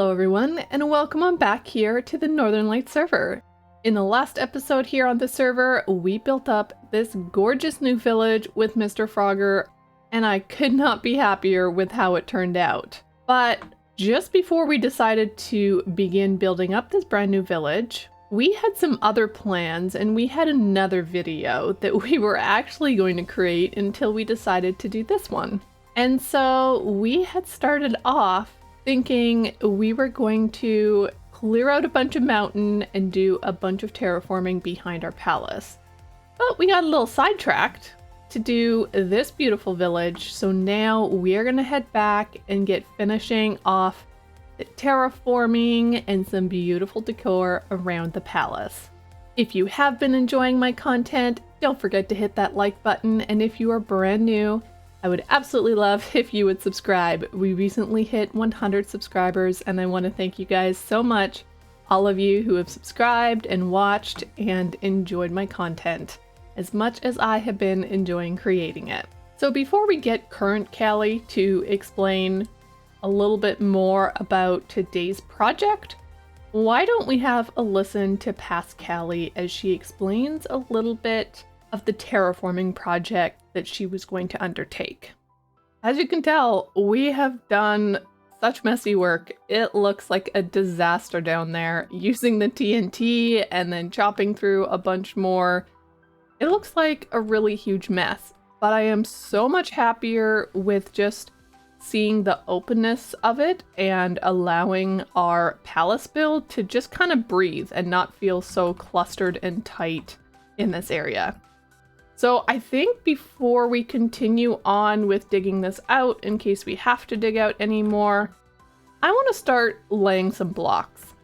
Hello everyone, and welcome on back here to the Northern Lights server. In the last episode here on the server, we built up this gorgeous new village with Mr. Frogger, and I could not be happier with how it turned out. But just before we decided to begin building up this brand new village, we had some other plans, and we had another video that we were actually going to create until we decided to do this one. And so we had started off thinking we were going to clear out a bunch of mountain and do a bunch of terraforming behind our palace. But we got a little sidetracked to do this beautiful village, so now we are going to head back and get finishing off the terraforming and some beautiful decor around the palace. If you have been enjoying my content, don't forget to hit that like button, and if you are brand new, I would absolutely love if you would subscribe. We recently hit 100 subscribers, and I want to thank you guys so much, all of you who have subscribed and watched and enjoyed my content, as much as I have been enjoying creating it. So before we get current Callie to explain a little bit more about today's project, why don't we have a listen to past Callie as she explains a little bit of the terraforming project that she was going to undertake. As you can tell, we have done such messy work. It looks like a disaster down there, using the TNT and then chopping through a bunch more. It looks like a really huge mess, but I am so much happier with just seeing the openness of it and allowing our palace build to just kind of breathe and not feel so clustered and tight in this area. So I think before we continue on with digging this out, in case we have to dig out any more, I want to start laying some blocks.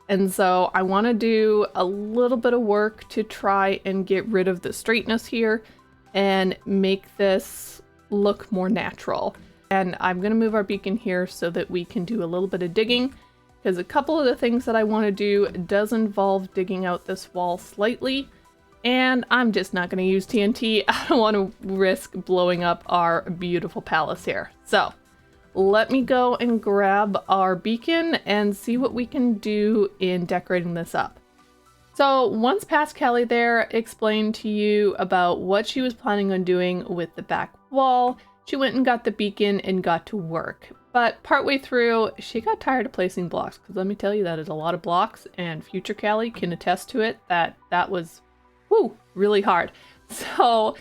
And so I want to do a little bit of work to try and get rid of the straightness here and make this look more natural. And I'm going to move our beacon here so that we can do a little bit of digging, because a couple of the things that I want to do does involve digging out this wall slightly. And I'm just not going to use TNT. I don't want to risk blowing up our beautiful palace here. So let me go and grab our beacon and see what we can do in decorating this up. So once past Callie there explained to you about what she was planning on doing with the back wall, she went and got the beacon and got to work. But partway through, she got tired of placing blocks, because let me tell you, that is a lot of blocks, and future Callie can attest to it that was really hard. So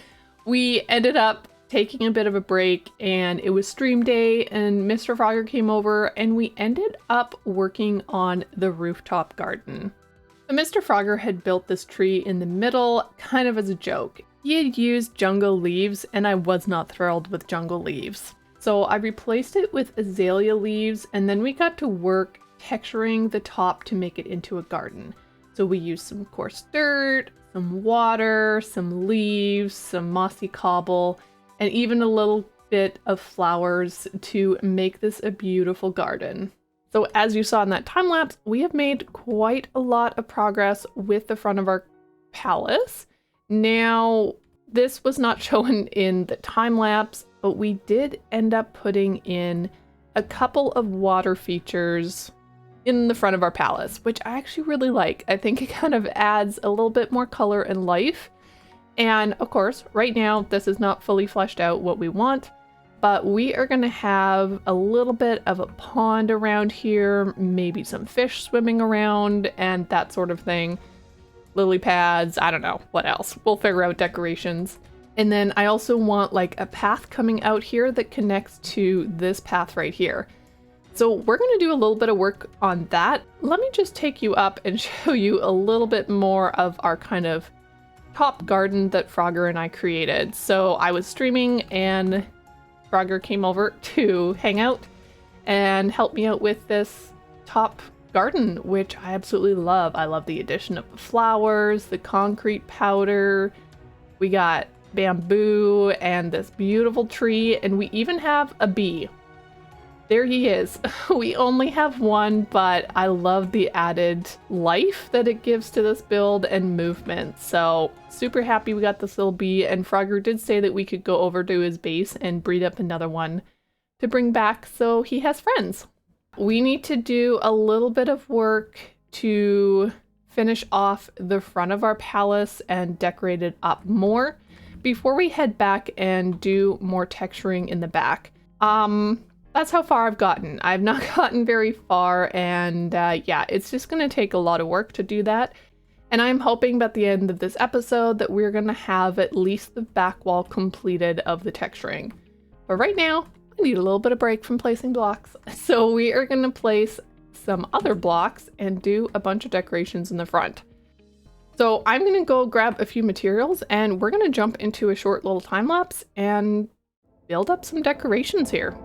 we ended up taking a bit of a break, and it was stream day, and Mr. Frogger came over, and we ended up working on the rooftop garden. So Mr. Frogger had built this tree in the middle kind of as a joke. He had used jungle leaves, and I was not thrilled with jungle leaves. So I replaced it with azalea leaves, and then we got to work texturing the top to make it into a garden. So we used some coarse dirt, some water, some leaves, some mossy cobble, and even a little bit of flowers to make this a beautiful garden. So as you saw in that time lapse, we have made quite a lot of progress with the front of our palace. Now, this was not shown in the time lapse, but we did end up putting in a couple of water features in the front of our palace, which I actually really like. I think it kind of adds a little bit more color and life. And of course, right now, this is not fully fleshed out what we want, but we are going to have a little bit of a pond around here, maybe some fish swimming around and that sort of thing. Lily pads, I don't know, what else? We'll figure out decorations. And then I also want like a path coming out here that connects to this path right here. So we're going to do a little bit of work on that. Let me just take you up and show you a little bit more of our kind of top garden that Frogger and I created. So I was streaming and Frogger came over to hang out and help me out with this top garden, which I absolutely love. I love the addition of the flowers, the concrete powder. We got bamboo and this beautiful tree, and we even have a bee. There he is. We only have one, but I love the added life that it gives to this build and movement. So super happy we got this little bee, and Frogger did say that we could go over to his base and breed up another one to bring back so he has friends. We need to do a little bit of work to finish off the front of our palace and decorate it up more before we head back and do more texturing in the back. That's how far I've gotten. I've not gotten very far, and yeah, it's just gonna take a lot of work to do that. And I'm hoping by the end of this episode that we're gonna have at least the back wall completed of the texturing. But right now, I need a little bit of break from placing blocks. So we are gonna place some other blocks and do a bunch of decorations in the front. So I'm gonna go grab a few materials and we're gonna jump into a short little time lapse and build up some decorations here.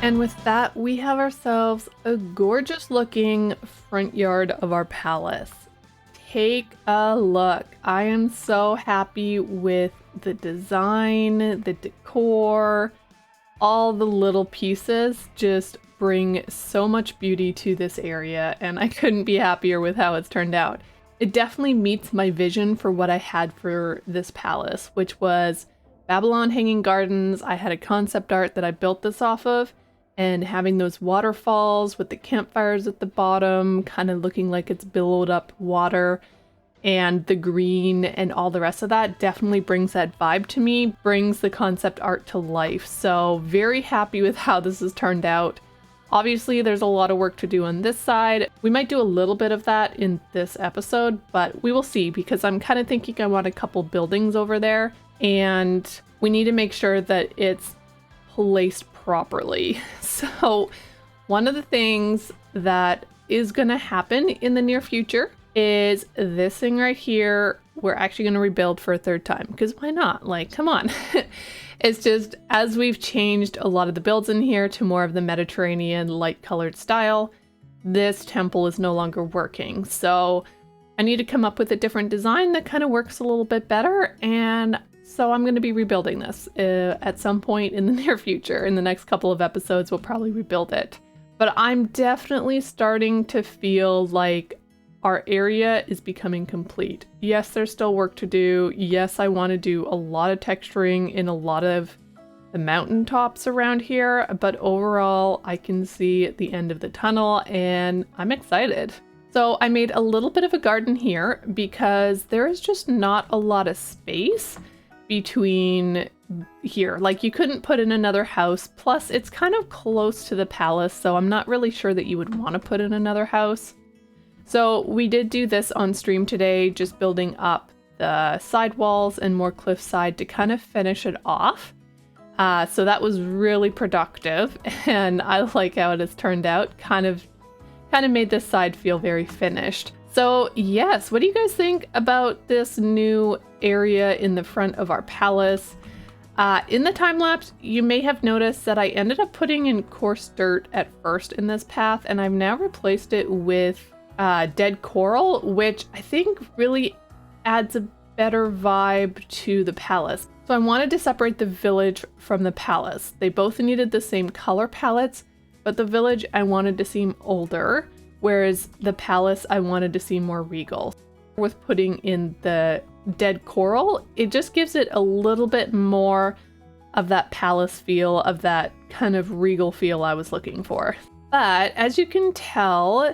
And with that, we have ourselves a gorgeous looking front yard of our palace. Take a look. I am so happy with the design, the decor, all the little pieces just bring so much beauty to this area, and I couldn't be happier with how it's turned out. It definitely meets my vision for what I had for this palace, which was Babylon hanging gardens. I had a concept art that I built this off of, and having those waterfalls with the campfires at the bottom, kind of looking like it's billowed up water, and the green and all the rest of that definitely brings that vibe to me, brings the concept art to life. So very happy with how this has turned out. Obviously, there's a lot of work to do on this side. We might do a little bit of that in this episode, but we will see, because I'm kind of thinking I want a couple buildings over there, and we need to make sure that it's placed properly. So one of the things that is going to happen in the near future is this thing right here. We're actually going to rebuild for a third time, because why not? Like, come on. It's just, as we've changed a lot of the builds in here to more of the Mediterranean light colored style, this temple is no longer working. So I need to come up with a different design that kind of works a little bit better, and so I'm going to be rebuilding this at some point in the near future. In the next couple of episodes, we'll probably rebuild it. But I'm definitely starting to feel like our area is becoming complete. Yes, there's still work to do. Yes, I want to do a lot of texturing in a lot of the mountaintops around here, but overall, I can see the end of the tunnel and I'm excited. So I made a little bit of a garden here because there is just not a lot of space between here. Like, you couldn't put in another house, plus it's kind of close to the palace, so I'm not really sure that you would want to put in another house. So we did do this on stream today, just building up the side walls and more cliffside to kind of finish it off. So that was really productive, and I like how it has turned out. Kind of made this side feel very finished. So yes, what do you guys think about this new area in the front of our palace? In the time lapse, you may have noticed that I ended up putting in coarse dirt at first in this path, and I've now replaced it with dead coral, which I think really adds a better vibe to the palace. So I wanted to separate the village from the palace. They both needed the same color palettes, but the village I wanted to seem older, whereas the palace I wanted to seem more regal. With putting in the dead coral, it just gives it a little bit more of that palace feel, of that kind of regal feel I was looking for. But as you can tell,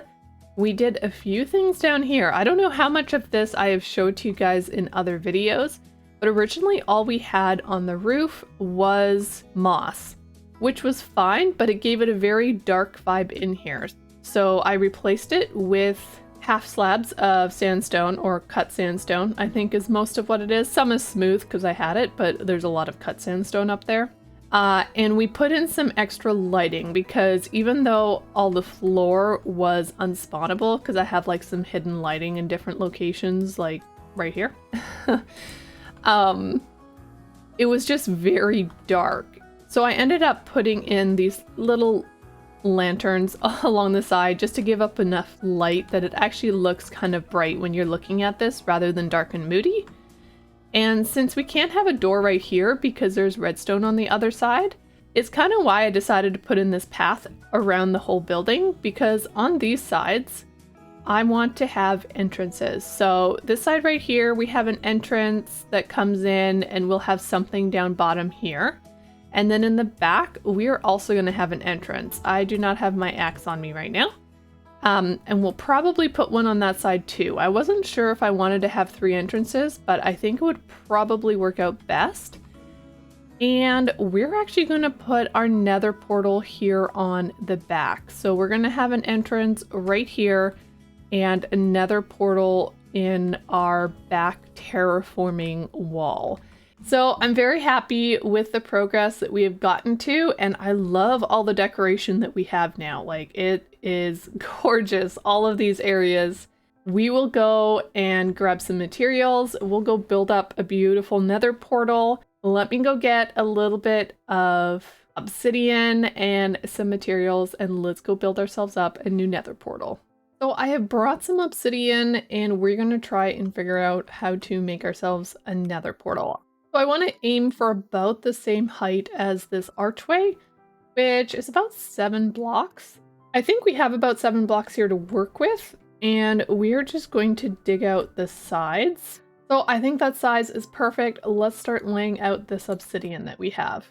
we did a few things down here. I don't know how much of this I have showed to you guys in other videos, but originally all we had on the roof was moss, which was fine, but it gave it a very dark vibe in here. So I replaced it with half slabs of sandstone, or cut sandstone, I think is most of what it is. Some is smooth because I had it, but there's a lot of cut sandstone up there. And we put in some extra lighting because even though all the floor was unspawnable, because I have like some hidden lighting in different locations, like right here, it was just very dark. So I ended up putting in these little lanterns along the side just to give up enough light that it actually looks kind of bright when you're looking at this rather than dark and moody. And since we can't have a door right here because there's redstone on the other side, it's kind of why I decided to put in this path around the whole building, because on these sides, I want to have entrances. So this side right here, we have an entrance that comes in and we'll have something down bottom here. And then in the back, we are also going to have an entrance. I do not have my axe on me right now. And we'll probably put one on that side too. I wasn't sure if I wanted to have 3 entrances, but I think it would probably work out best. And we're actually going to put our nether portal here on the back. So we're going to have an entrance right here and a nether portal in our back terraforming wall. So I'm very happy with the progress that we have gotten to, and I love all the decoration that we have now. Like, it is gorgeous, all of these areas. We will go and grab some materials. We'll go build up a beautiful nether portal. Let me go get a little bit of obsidian and some materials, and let's go build ourselves up a new nether portal. So I have brought some obsidian, and we're going to try and figure out how to make ourselves a nether portal. So I want to aim for about the same height as this archway, which is about 7 blocks. I think we have about 7 blocks here to work with, and we're just going to dig out the sides. So I think that size is perfect. Let's start laying out this obsidian that we have.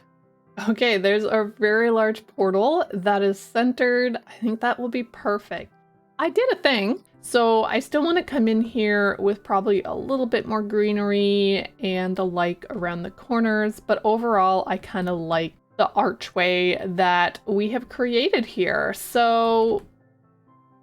Okay, there's a very large portal that is centered. I think that will be perfect. I did a thing. So I still want to come in here with probably a little bit more greenery and the like around the corners, but overall I kind of like the archway that we have created here. So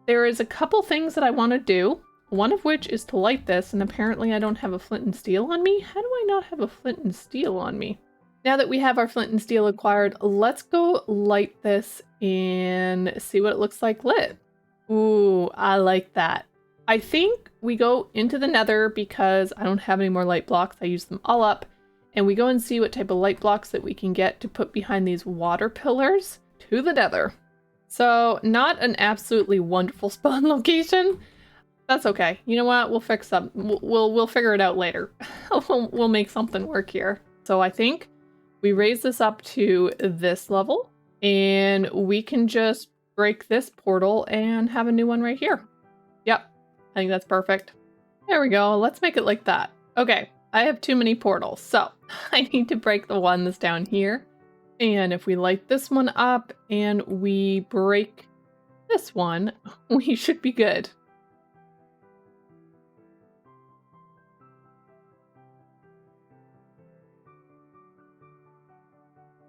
there is a couple things that I want to do, one of which is to light this, and apparently I don't have a flint and steel on me. How do I not have a flint and steel on me? Now that we have our flint and steel acquired, let's go light this and see what it looks like lit. Ooh, I like that. I think we go into the nether because I don't have any more light blocks. I used them all up. And we go and see what type of light blocks that we can get to put behind these water pillars to the nether. So not an absolutely wonderful spawn location. That's okay. You know what? We'll fix them. We'll figure it out later. We'll make something work here. So I think we raise this up to this level and we can just break this portal and have a new one right here. Yep, I think that's perfect. There we go. Let's make it like that. Okay, I have too many portals, so I need to break the one that's down here. And if we light this one up and we break this one, we should be good.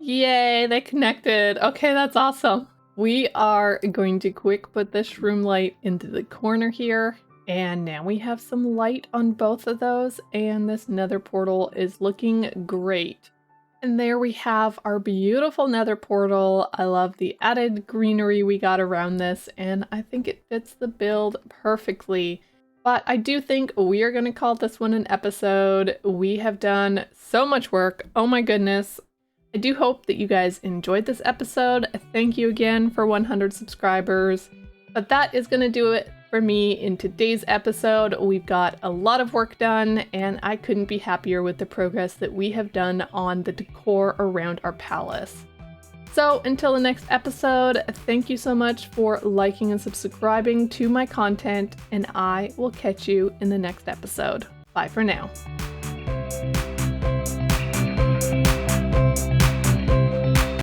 Yay, they connected. Okay, that's awesome. We are going to quick put this shroom light into the corner here. And now we have some light on both of those. And this nether portal is looking great. And there we have our beautiful nether portal. I love the added greenery we got around this. And I think it fits the build perfectly. But I do think we are going to call this one an episode. We have done so much work. Oh my goodness. I do hope that you guys enjoyed this episode. Thank you again for 100 subscribers. But that is going to do it for me in today's episode. We've got a lot of work done, and I couldn't be happier with the progress that we have done on the decor around our palace. So until the next episode, thank you so much for liking and subscribing to my content, and I will catch you in the next episode. Bye for now.